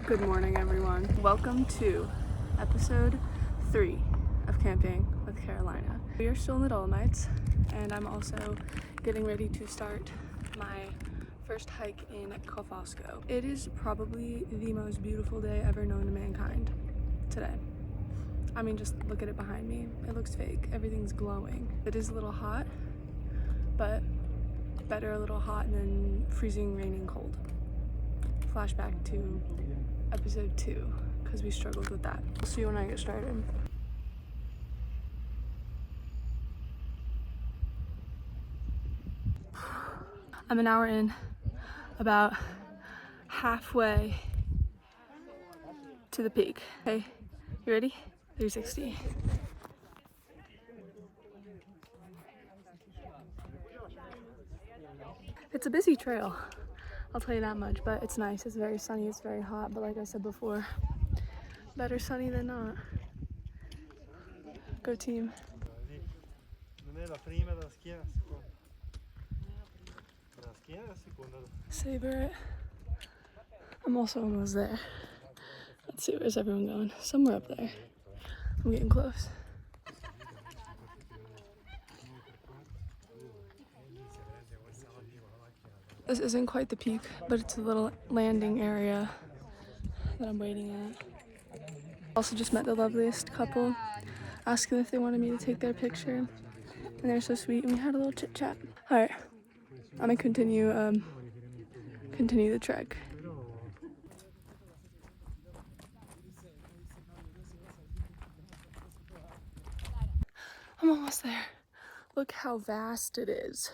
Good morning, everyone. Welcome to episode 3 of Camping with Carolina. We are still in the Dolomites, and I'm also getting ready to start my first hike in Colfosco. It is probably the most beautiful day ever known to mankind today. I mean, just look at it behind me. It looks fake. Everything's glowing. It is a little hot, but better a little hot than freezing, raining, cold. Flashback to episode 2, because we struggled with that. We'll see you when I get started. I'm an hour in, about halfway to the peak. Okay, you ready? 360. It's a busy trail, I'll tell you that much, but it's nice. It's very sunny, it's very hot, but like I said before, better sunny than not. Go team. Savor it. I'm also almost there. Let's see, where's everyone going? Somewhere up there. I'm getting close. This isn't quite the peak, but it's a little landing area that I'm waiting at. Also just met the loveliest couple, asking if they wanted me to take their picture, and they're so sweet, and we had a little chit chat. All right, I'm gonna continue the trek. I'm almost there. Look how vast it is.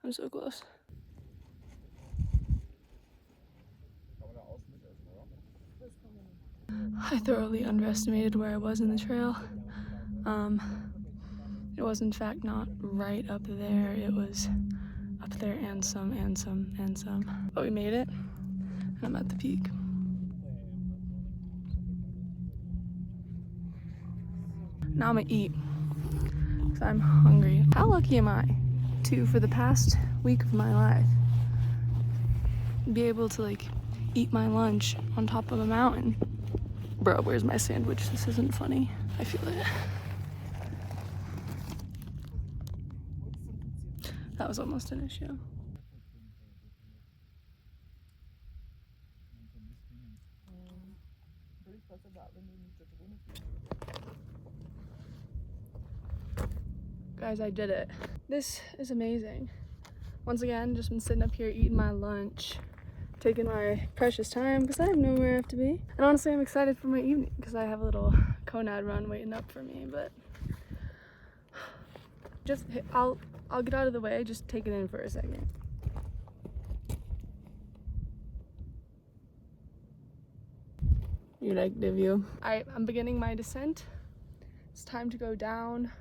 I'm so close. I thoroughly underestimated where I was in the trail. It was in fact not right up there. It was up there and some. But we made it, and I'm at the peak. Now I'm gonna eat, because I'm hungry. How lucky am I to, for the past week of my life, be able to like eat my lunch on top of a mountain? Bro, where's my sandwich? This isn't funny. I feel it. That was almost an issue. Guys, I did it. This is amazing. Once again, just been sitting up here eating my lunch, taking my precious time because I have nowhere I have to be. And honestly, I'm excited for my evening because I have a little Conad run waiting up for me, but just, I'll get out of the way, just take it in for a second. You like the view? Alright, I'm beginning my descent. It's time to go down.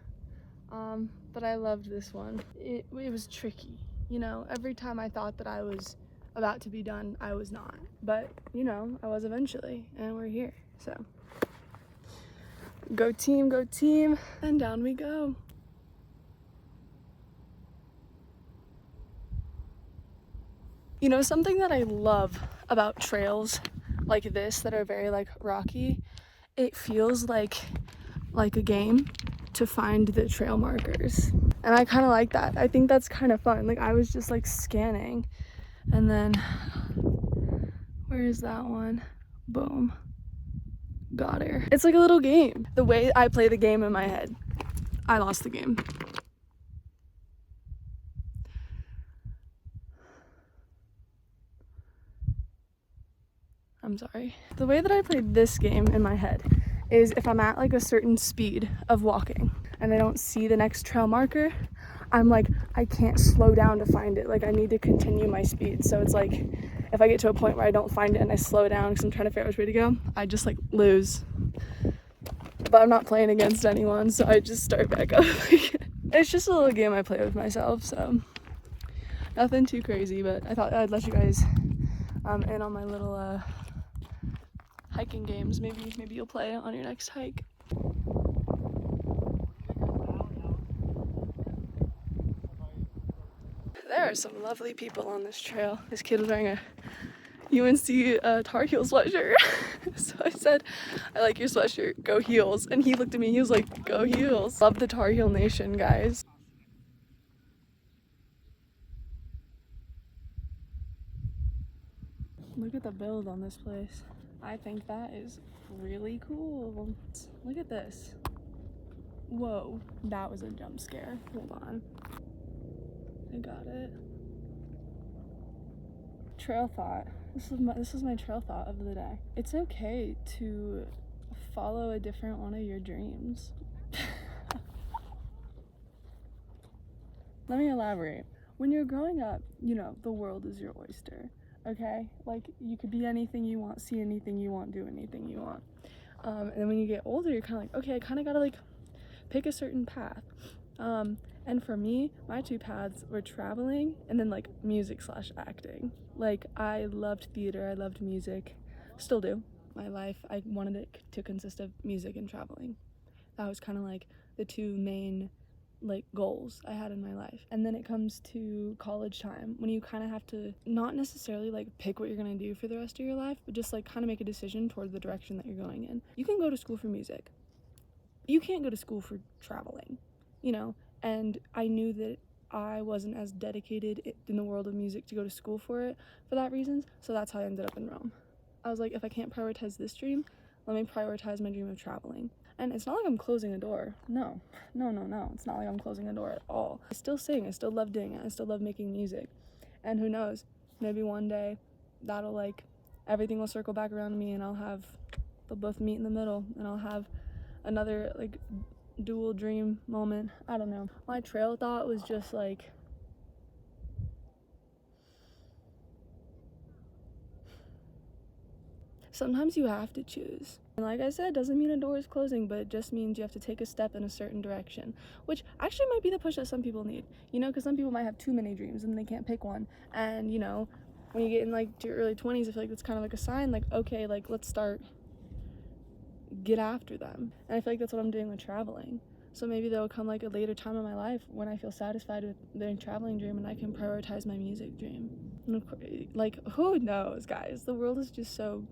But I loved this one. It was tricky, you know. Every time I thought that I was about to be done, I was not. But, you know, I was eventually, and we're here, so. Go team, and down we go. You know, something that I love about trails like this that are very like rocky, it feels like a game to find the trail markers, and I kind of like that. I think that's kind of fun. Like, I was just like scanning, and then where is that one? Boom, got her. It's like a little game. The way I play the game in my head, I lost the game. I'm sorry. The way that I played this game in my head is if I'm at like a certain speed of walking and I don't see the next trail marker, I'm like, I can't slow down to find it. Like, I need to continue my speed. So it's like, if I get to a point where I don't find it and I slow down because I'm trying to figure out which way to go, I just like lose. But I'm not playing against anyone, so I just start back up. It's just a little game I play with myself, so nothing too crazy, but I thought I'd let you guys in on my little hiking games. Maybe you'll play on your next hike. There are some lovely people on this trail. This kid was wearing a UNC Tar Heel sweatshirt. So I said, I like your sweatshirt, go Heels. And he looked at me, he was like, go Heels. Love the Tar Heel Nation, guys. Look at the build on this place. I think that is really cool. Look at this. Whoa, that was a jump scare. Hold on. I got it. Trail thought. This is my trail thought of the day. It's okay to follow a different one of your dreams. Let me elaborate. When you're growing up, you know, the world is your oyster, okay? Like, you could be anything you want, see anything you want, do anything you want. And then when you get older, you're kind of like, okay, I kind of gotta, like, pick a certain path. And for me, my two paths were traveling and then, like, music/acting. Like, I loved theater, I loved music, still do. My life, I wanted it to consist of music and traveling. That was kind of, like, the two main, like, goals I had in my life. And then it comes to college time, when you kind of have to not necessarily, like, pick what you're gonna do for the rest of your life, but just, like, kind of make a decision toward the direction that you're going in. You can go to school for music. You can't go to school for traveling, you know? And I knew that I wasn't as dedicated in the world of music to go to school for that reasons, so that's how I ended up in Rome. I was like, if I can't prioritize this dream, let me prioritize my dream of traveling. And it's not like I'm closing a door. No. It's not like I'm closing a door at all. I still sing, I still love doing it, I still love making music. And who knows, maybe one day that'll, like, everything will circle back around to me and they'll both meet in the middle and I'll have another, like, dual dream moment. I don't know. My trail thought was just like, sometimes you have to choose. And like I said, doesn't mean a door is closing, but it just means you have to take a step in a certain direction, which actually might be the push that some people need, you know, because some people might have too many dreams and they can't pick one. And, you know, when you get in, like, to your early 20s, I feel like that's kind of like a sign, like, okay, like, let's get after them. And I feel like that's what I'm doing with traveling. So maybe there'll come, like, a later time in my life when I feel satisfied with the traveling dream and I can prioritize my music dream. And of course, like, who knows, guys? The world is just so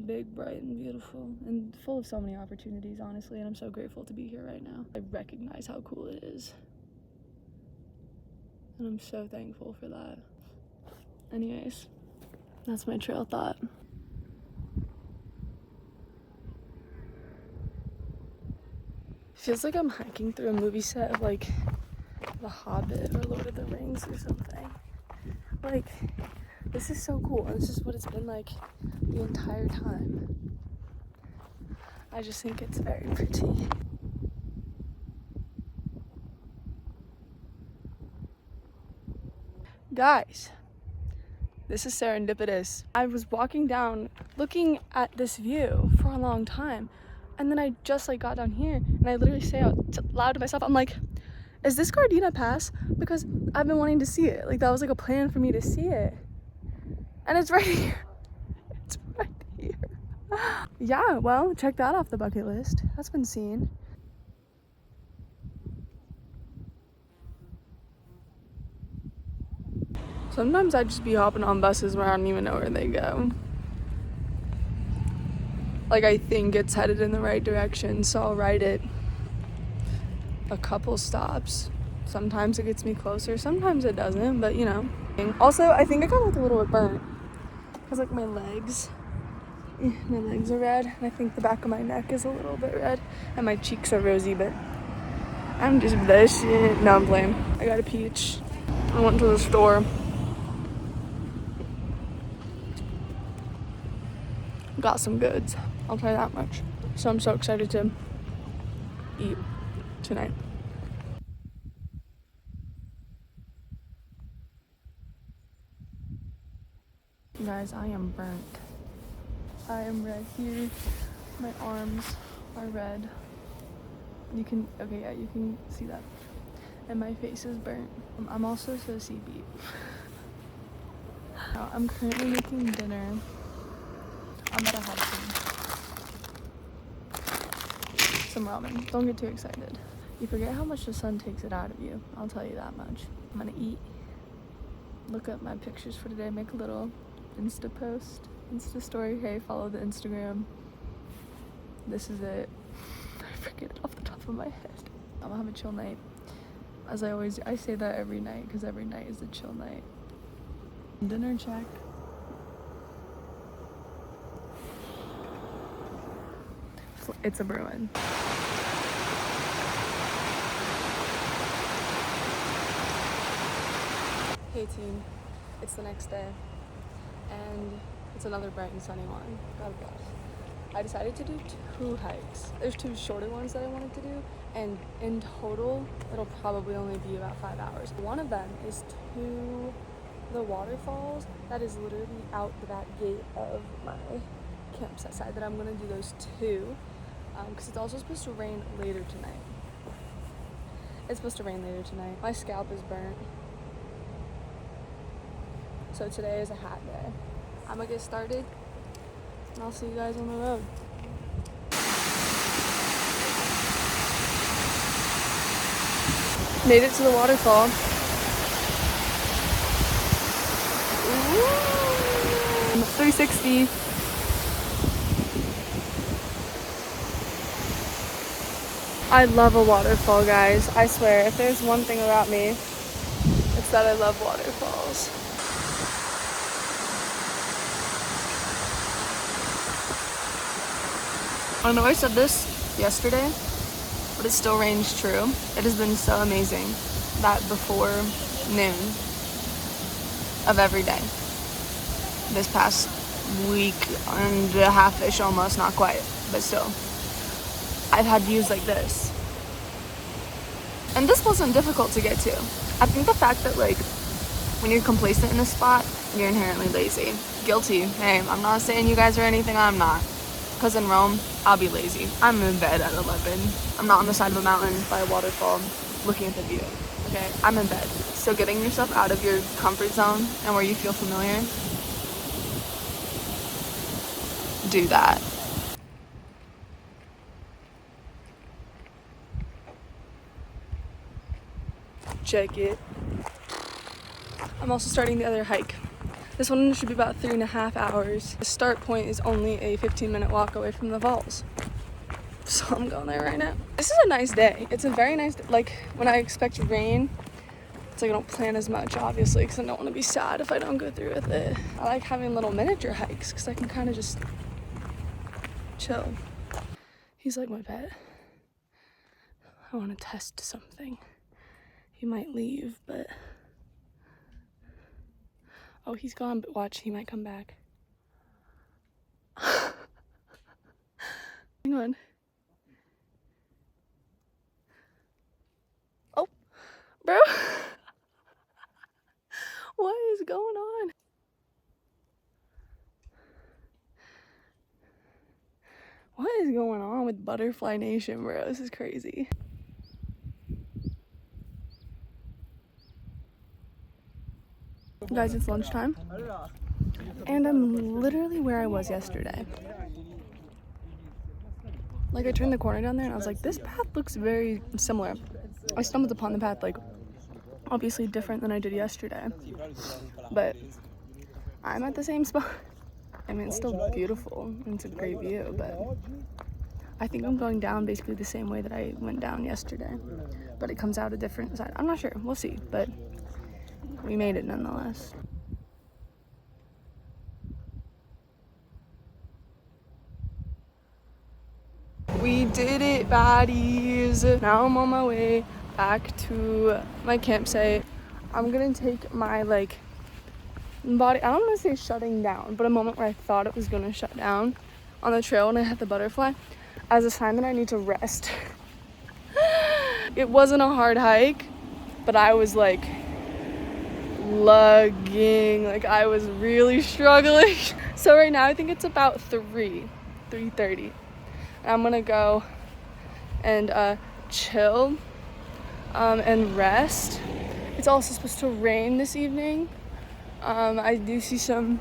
big, bright, and beautiful, and full of so many opportunities, honestly, and I'm so grateful to be here right now. I recognize how cool it is, and I'm so thankful for that. Anyways, that's my trail thought. Feels like I'm hiking through a movie set of, like, The Hobbit or Lord of the Rings or something. Like, this is so cool, and this is what it's been like the entire time. I just think it's very pretty. Guys, this is serendipitous. I was walking down looking at this view for a long time, and then I just, like, got down here and I literally say out loud to myself, I'm like, is this Gardena Pass? Because I've been wanting to see it. Like, that was like a plan for me to see it. And it's right here. It's right here. Yeah, well, check that off the bucket list. That's been seen. Sometimes I just be hopping on buses where I don't even know where they go. Like, I think it's headed in the right direction, so I'll ride it a couple stops. Sometimes it gets me closer, sometimes it doesn't, but, you know. Also, I think I got, like, a little bit burnt, because, like, my legs are red, and I think the back of my neck is a little bit red, and my cheeks are rosy, but I'm just blushing. No, I'm playing. I got a peach. I went to the store. Got some goods, I'll tell you that much. So I'm so excited to eat tonight. Guys, I am burnt. I am red here. My arms are red. You can see that. And my face is burnt. I'm also so sleepy. I'm currently making dinner. I'm gonna have some ramen. Don't get too excited. You forget how much the sun takes it out of you. I'll tell you that much. I'm gonna eat, look up my pictures for today, make a little Insta post, Insta story. Hey, follow the Instagram. This is it. I forget it off the top of my head. I'm gonna have a chill night. As I always do. I say that every night because every night is a chill night. Dinner check. It's a Bruin. Hey team, it's the next day and it's another bright and sunny one. God bless. I decided to do 2 hikes. There's 2 shorter ones that I wanted to do, and in total it'll probably only be about 5 hours. One of them is to the waterfalls that is literally out the back gate of my campsite side, that I'm gonna do those 2 because it's also supposed to rain later tonight. It's supposed to rain later tonight. My scalp is burnt. So today is a hat day. I'm gonna get started and I'll see you guys on the road. Made it to the waterfall. Ooh. 360. I love a waterfall, guys. I swear, if there's one thing about me, it's that I love waterfalls. I know I said this yesterday, but it still reigns true. It has been so amazing that before noon of every day, this past week and a half-ish almost, not quite, but still, I've had views like this. And this wasn't difficult to get to. I think the fact that like when you're complacent in a spot, you're inherently lazy. Guilty. Hey, I'm not saying you guys are anything I'm not. Because in Rome, I'll be lazy. I'm in bed at 11. I'm not on the side of a mountain by a waterfall looking at the view. Okay, I'm in bed. So getting yourself out of your comfort zone and where you feel familiar, do that. Check it. I'm also starting the other hike. This one should be about 3.5 hours. The start point is only a 15-minute walk away from the falls. So I'm going there right now. This is a nice day. It's a very nice day. Like when I expect rain, it's like I don't plan as much, obviously, because I don't want to be sad if I don't go through with it. I like having little miniature hikes because I can kind of just chill. He's like my pet. I want to test something. He might leave, but... Oh, he's gone, but watch, he might come back. Hang on. Oh, bro. What is going on? What is going on with Butterfly Nation, bro? This is crazy. Guys, it's lunchtime, and I'm literally where I was yesterday. Like, I turned the corner down there, and I was like, this path looks very similar. I stumbled upon the path, like, obviously different than I did yesterday, but I'm at the same spot. I mean, it's still beautiful, and it's a great view, but I think I'm going down basically the same way that I went down yesterday, but it comes out a different side. I'm not sure. We'll see, but we made it nonetheless. We did it, baddies. Now I'm on my way back to my campsite. I'm gonna take my like body, I don't want to say shutting down, but a moment where I thought it was gonna shut down on the trail when I hit the butterfly as a sign that I need to rest. It wasn't a hard hike, but I was like lugging, like I was really struggling. So right now I think it's about 3:30, and I'm gonna go and chill and rest. It's also supposed to rain this evening. I do see some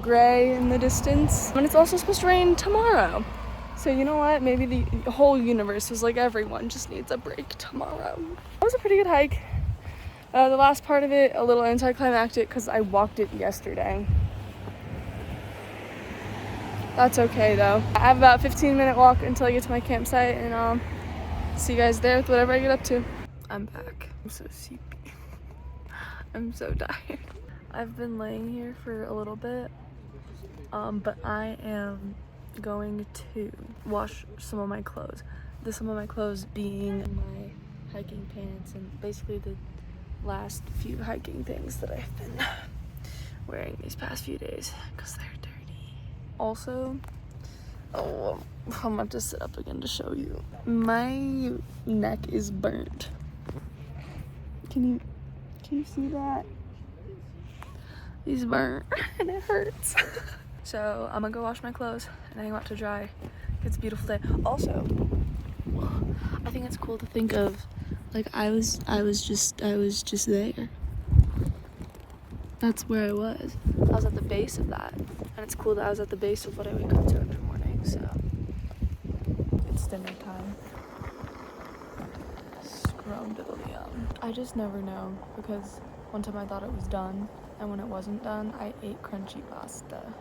gray in the distance, and it's also supposed to rain tomorrow. So you know what? Maybe the whole universe was like, everyone just needs a break tomorrow. That was a pretty good hike. The last part of it, a little anticlimactic because I walked it yesterday. That's okay though. I have about a 15-minute walk until I get to my campsite, and I'll see you guys there with whatever I get up to. I'm back. I'm so sleepy. I'm so tired. I've been laying here for a little bit, but I am going to wash some of my clothes. Some of my clothes being my hiking pants and basically the last few hiking things that I've been wearing these past few days because they're dirty. Also, I'm about to sit up again to show you. My neck is burnt. Can you see that? He's burnt and it hurts. So I'm gonna go wash my clothes and hang out to dry. It's a beautiful day. Also, I think it's cool to think of, like, I was just there. That's where I was. I was at the base of that. And it's cool that I was at the base of what I wake up to every morning, so. It's dinner time. Scrum-diddly-yum. I just never know, because one time I thought it was done, and when it wasn't done, I ate crunchy pasta.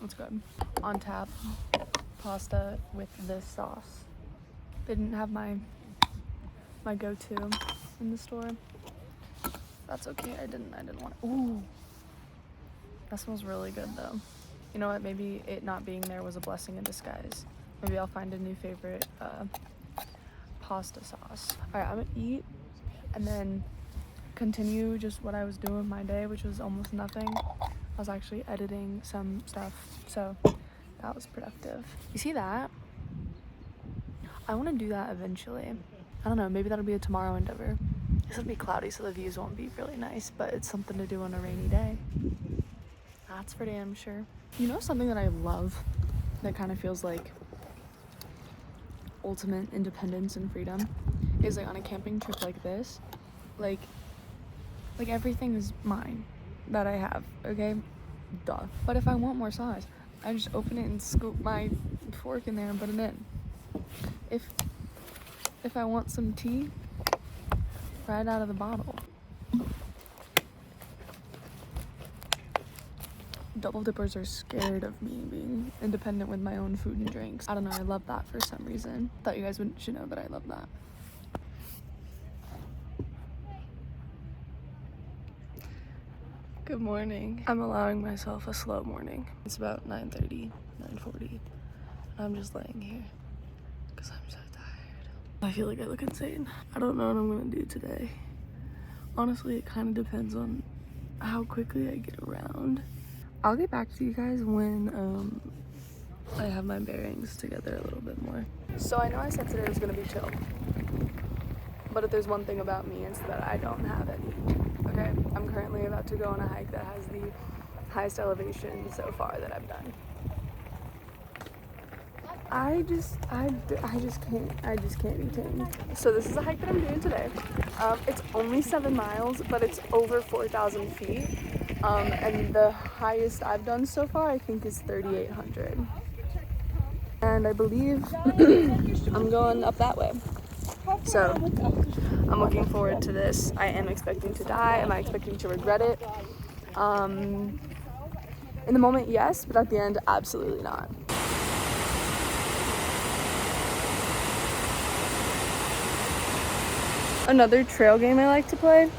It's good. On tap, pasta with this sauce. They didn't have my go-to in the store. That's okay. I didn't want it. Ooh, that smells really good though. You know what? Maybe it not being there was a blessing in disguise. Maybe I'll find a new favorite pasta sauce. All right, I'm gonna eat and then continue just what I was doing my day, which was almost nothing. I was actually editing some stuff, so that was productive. You see that? I want to do that eventually. I don't know, maybe that'll be a tomorrow endeavor. It'll be cloudy, so the views won't be really nice, but it's something to do on a rainy day. That's for damn sure. You know something that I love that kind of feels like ultimate independence and freedom is, like, on a camping trip like this, like everything is mine that I have, okay? Duh. But if I want more sauce, I just open it and scoop my fork in there and put it in. If I want some tea, right out of the bottle. Double dippers are scared of me being independent with my own food and drinks. I don't know, I love that for some reason. Thought you guys should know that I love that. Good morning. I'm allowing myself a slow morning. It's about 9:30, 9:40. I'm just laying here because I'm so tired. I feel like I look insane. I don't know what I'm gonna do today. Honestly, it kind of depends on how quickly I get around. I'll get back to you guys when I have my bearings together a little bit more. So I know I said today was gonna be chill, but if there's one thing about me, it's that I don't have any. Okay, I'm currently about to go on a hike that has the highest elevation so far that I've done. I just can't be tamed. So this is a hike that I'm doing today. It's only 7 miles, but it's over 4,000 feet. And the highest I've done so far, I think, is 3,800. And I believe I'm going up that way. So I'm looking forward to this. I am expecting to die. Am I expecting to regret it? In the moment, yes, but at the end, absolutely not. Another trail game I like to play,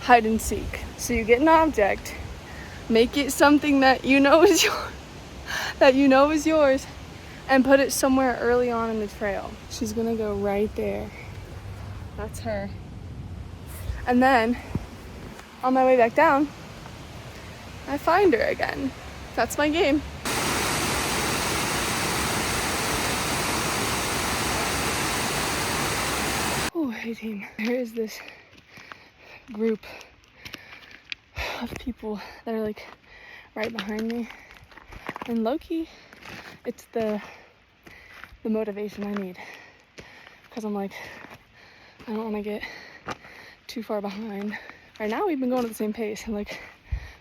hide and seek. So you get an object, make it something that you know is yours, and put it somewhere early on in the trail. She's gonna go right there. That's her. And then on my way back down, I find her again. That's my game. Oh, hey team. There is this group of people that are like right behind me, and low-key, it's the motivation I need, because I'm like, I don't want to get too far behind. Right now we've been going at the same pace, and like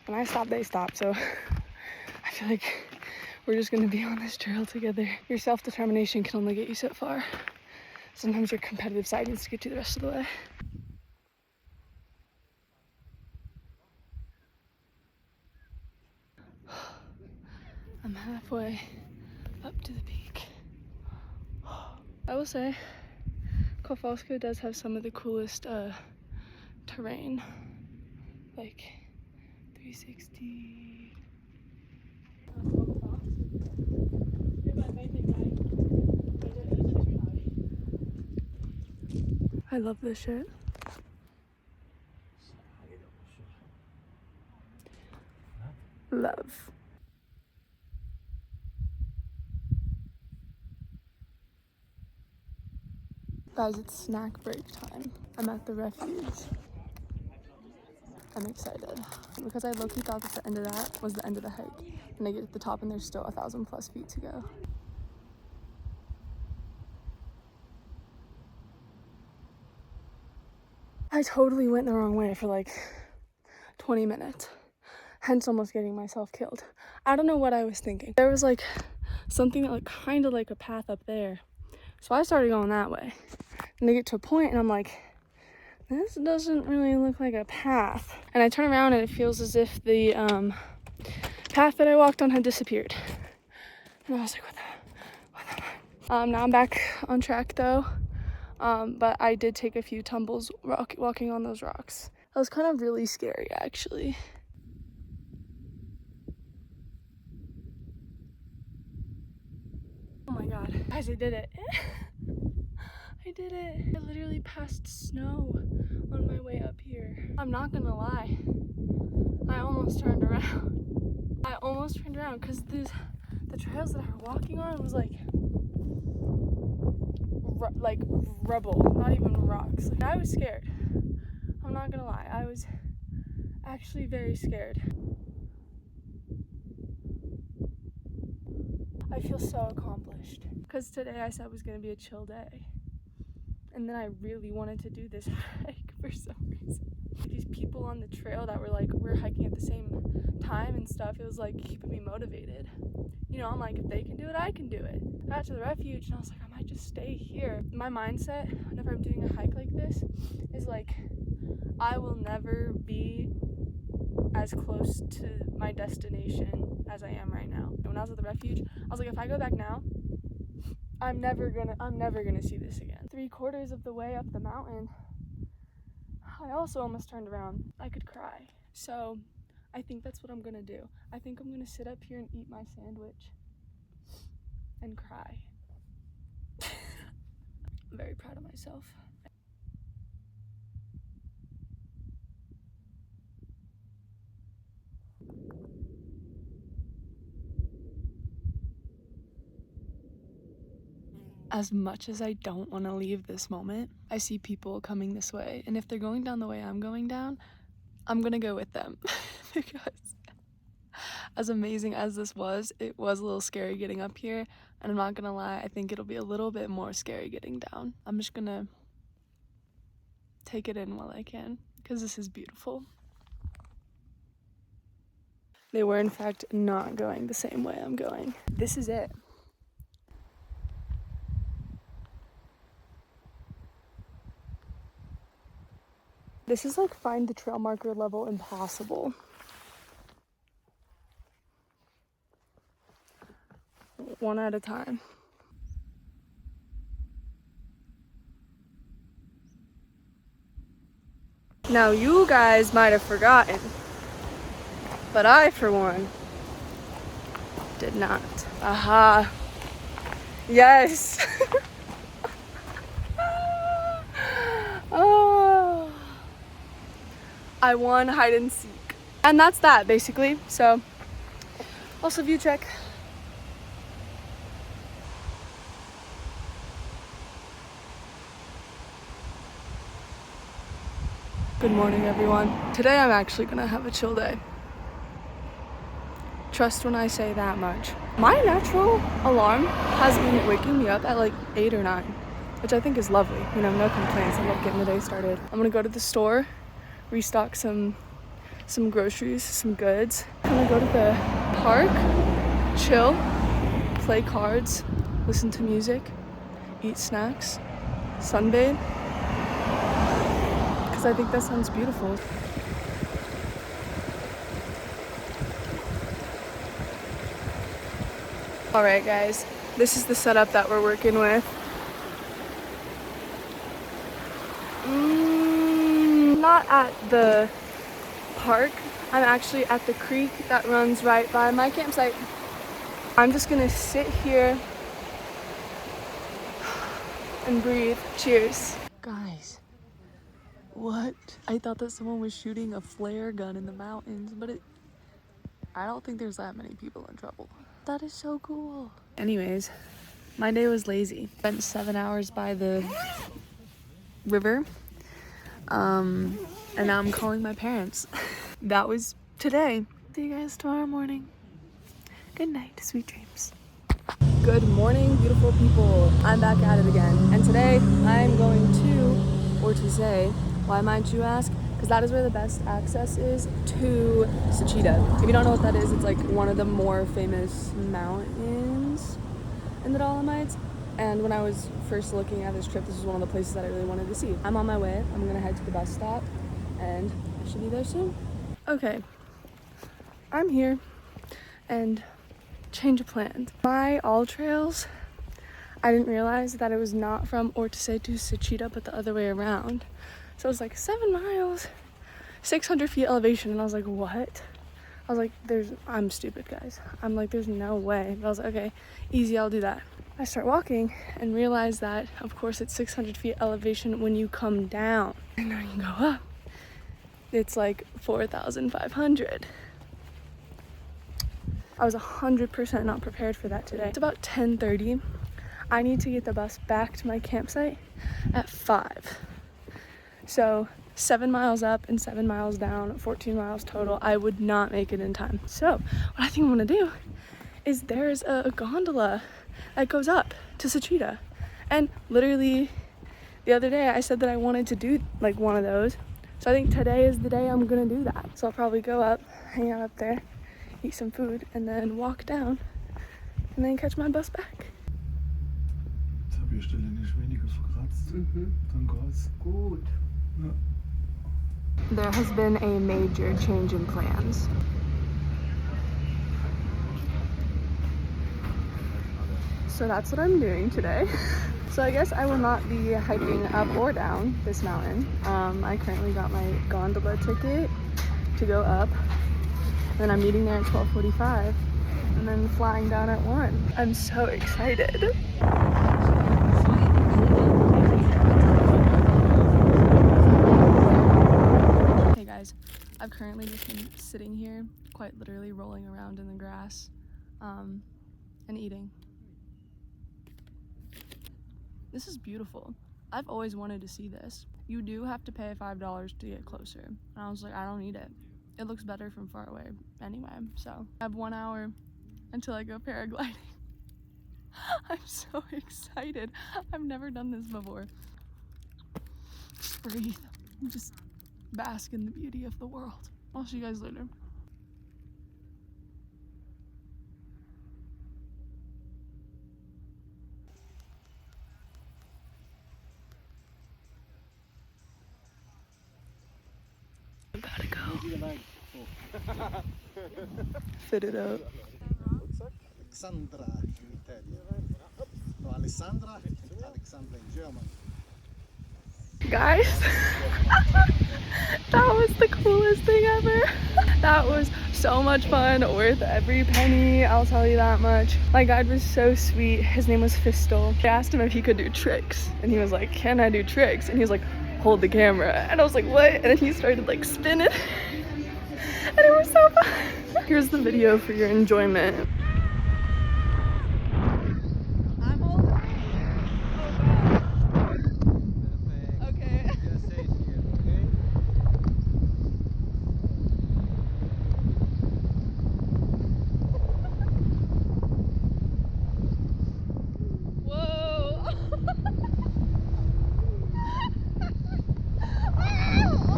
when I stop they stop, so I I feel like we're just gonna be on this trail together. Your self-determination can only get you so far. Sometimes your competitive side needs to get you the rest of the way. I'm halfway up to the peak. I will say, Colfosco does have some of the coolest terrain. Like 360. I love this shit. Love. Guys, it's snack break time. I'm at the refuge. I'm excited because I low-key thought that the end of that was the end of the hike. And I get to the top and there's still 1,000+ feet to go. I totally went the wrong way for like 20 minutes, hence almost getting myself killed. I don't know what I was thinking. There was like something that like kind of like a path up there. So I started going that way. And I get to a point and I'm like, this doesn't really look like a path. And I turn around and it feels as if the path that I walked on had disappeared. And I was like, what the? Now I'm back on track though. But I did take a few tumbles walking on those rocks. That was kind of really scary, actually. Oh my god. Guys, I did it. I did it. I literally passed snow on my way up here. I'm not gonna lie. I almost turned around. I almost turned around because the trails that I was walking on was like rubble, not even rocks. Like, I was scared. I'm not gonna lie. I was actually very scared. I feel so accomplished because today I said was gonna be a chill day. And then I really wanted to do this hike for some reason. These people on the trail that were like, we're hiking at the same time and stuff, it was like keeping me motivated. You know, I'm like, if they can do it, I can do it. I got to the refuge and I was like, I might just stay here. My mindset, whenever I'm doing a hike like this, is like, I will never be as close to my destination as I am right now. When I was at the refuge, I was like, if I go back now, I'm never gonna see this again. 3/4 of the way up the mountain, I also almost turned around. I could cry. So I think that's what I'm gonna do. I think I'm gonna sit up here and eat my sandwich and cry. I'm very proud of myself. As much as I don't want to leave this moment, I see people coming this way. And if they're going down the way I'm going down, I'm gonna go with them. Because as amazing as this was, it was a little scary getting up here. And I'm not gonna lie, I think it'll be a little bit more scary getting down. I'm just gonna take it in while I can, because this is beautiful. They were in fact not going the same way I'm going. This is it. This is like find the trail marker level impossible. One at a time. Now you guys might have forgotten, but I, for one, did not. Aha. Yes. Oh. I won hide and seek. And that's that, basically. So, also view check. Good morning, everyone. Today I'm actually gonna have a chill day. Trust when I say that much. My natural alarm has been waking me up at like 8 or 9, which I think is lovely. You know, no complaints. I love getting the day started. I'm gonna go to the store, restock some groceries, some goods. I'm gonna go to the park, chill, play cards, listen to music, eat snacks, sunbathe, because I think that sounds beautiful. All right, guys, this is the setup that we're working with. Not at the park. I'm actually at the creek that runs right by my campsite. I'm just gonna sit here and breathe. Cheers. Guys, what? I thought that someone was shooting a flare gun in the mountains, but I don't think there's that many people in trouble. That is so cool. Anyways, my day was lazy. Spent 7 hours by the river. And now I'm calling my parents. That was today. See you guys tomorrow morning. Good night, sweet dreams. Good morning, beautiful people. I'm back at it again. And today I'm going to Pezzei. Why might you ask? Because that is where the best access is to Ciampac. If you don't know what that is, it's like one of the more famous mountains in the Dolomites. And when I was first looking at this trip, this was one of the places that I really wanted to see. I'm on my way. I'm gonna head to the bus stop and I should be there soon. Okay, I'm here and change of plans. My AllTrails, I didn't realize that it was not from Pezzei to Ciampac, but the other way around. So it was like 7 miles, 600 feet elevation, and I was like, what? I was like, I'm stupid, guys. I'm like, there's no way. But I was like, okay, easy, I'll do that. I start walking and realize that, of course, it's 600 feet elevation when you come down. And then you go up, it's like 4,500. I was 100% not prepared for that today. It's about 10:30. I need to get the bus back to my campsite at 5. So 7 miles up and 7 miles down, 14 miles total. I would not make it in time. So what I think I'm gonna do is there's a gondola that goes up to Ciampac. And literally the other day I said that I wanted to do like one of those. So I think today is the day I'm gonna do that. So I'll probably go up, hang out up there, eat some food, and then walk down and then catch my bus back. Gut. There has been a major change in plans. So that's what I'm doing today. So I guess I will not be hiking up or down this mountain. I currently got my gondola ticket to go up. And then I'm meeting there at 12:45 and then flying down at 1. I'm so excited. Hey guys, I've currently just been sitting here, quite literally rolling around in the grass, and eating. This is beautiful. I've always wanted to see this. You do have to pay $5 to get closer. And I was like, I don't need it. It looks better from far away anyway. So I have 1 hour until I go paragliding. I'm so excited. I've never done this before. Just breathe. Just bask in the beauty of the world. I'll see you guys later. Gotta go. Fit it up. Alexandra in Italian. No, Alessandra in German. Guys, that was the coolest thing ever. That was so much fun, worth every penny, I'll tell you that much. My guide was so sweet. His name was Fistel. I asked him if he could do tricks, and he was like, can I do tricks? And he was like, hold the camera. And I was like, what? And then he started like spinning. And it was so fun. Here's the video for your enjoyment. Oh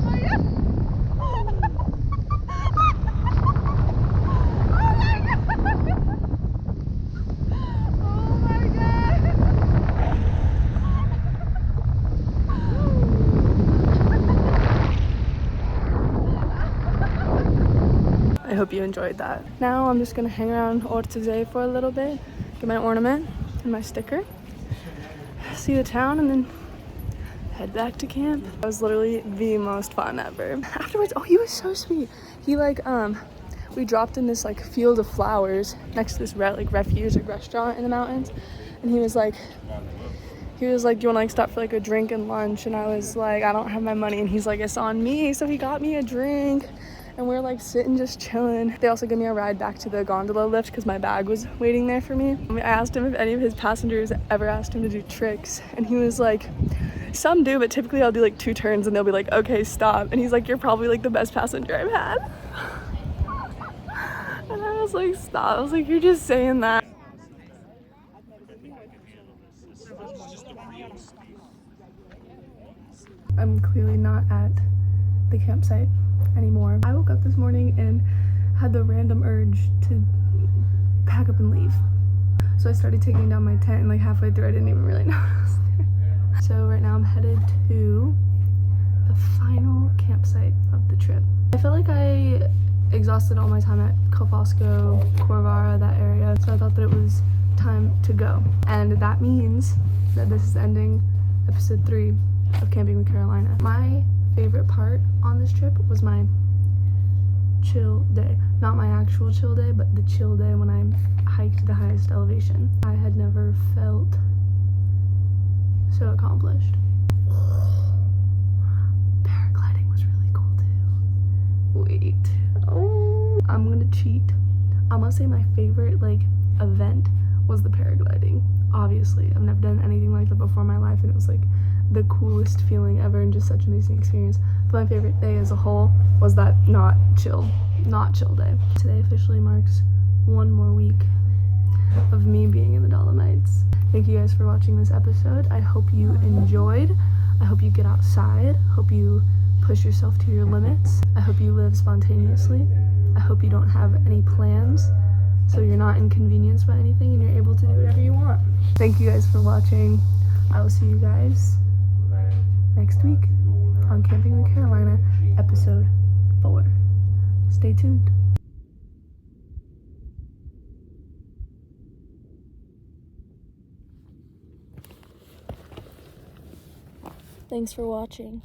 my god! hope you enjoyed that. Now I'm just gonna hang around Pezzei for a little bit, get my ornament and my sticker, see the town, and then head back to camp. It was literally the most fun ever. Afterwards, oh, he was so sweet. He like, we dropped in this like field of flowers next to this refuge like restaurant in the mountains, and he was like, do you want to like stop for like a drink and lunch? And I was like, I don't have my money. And he's like, it's on me. So he got me a drink, and we're like sitting just chilling. They also gave me a ride back to the gondola lift because my bag was waiting there for me. I asked him if any of his passengers ever asked him to do tricks, and he was like, some do, but typically I'll do like 2 turns and they'll be like, okay, stop. And he's like, you're probably like the best passenger I've had. And I was like, stop. I was like, you're just saying that. I'm clearly not at the campsite anymore. I woke up this morning and had the random urge to pack up and leave. So I started taking down my tent, and like halfway through I didn't even really know I was there. So right now I'm headed to the final campsite of the trip. I feel like I exhausted all my time at Colfosco, Corvara, that area, so I thought that it was time to go. And that means that this is ending episode 3 of Camping with Carolina. My favorite part on this trip was my chill day. Not my actual chill day, but the chill day when I hiked the highest elevation. I had never felt so accomplished. Paragliding was really cool too. Wait. Oh, I'm gonna cheat. I'm gonna say my favorite like event was the paragliding. Obviously, I've never done anything like that before in my life, and it was like the coolest feeling ever and just such an amazing experience. But my favorite day as a whole was that not chill day. Today officially marks 1 more week of me being in the Dolomites. Thank you guys for watching this episode. I hope you enjoyed. I hope you get outside. Hope you push yourself to your limits. I hope you live spontaneously. I hope you don't have any plans, so you're not inconvenienced by anything and you're able to do whatever you want. Thank you guys for watching. I will see you guys next week on Camping with Carolina, episode 4. Stay tuned. Thanks for watching.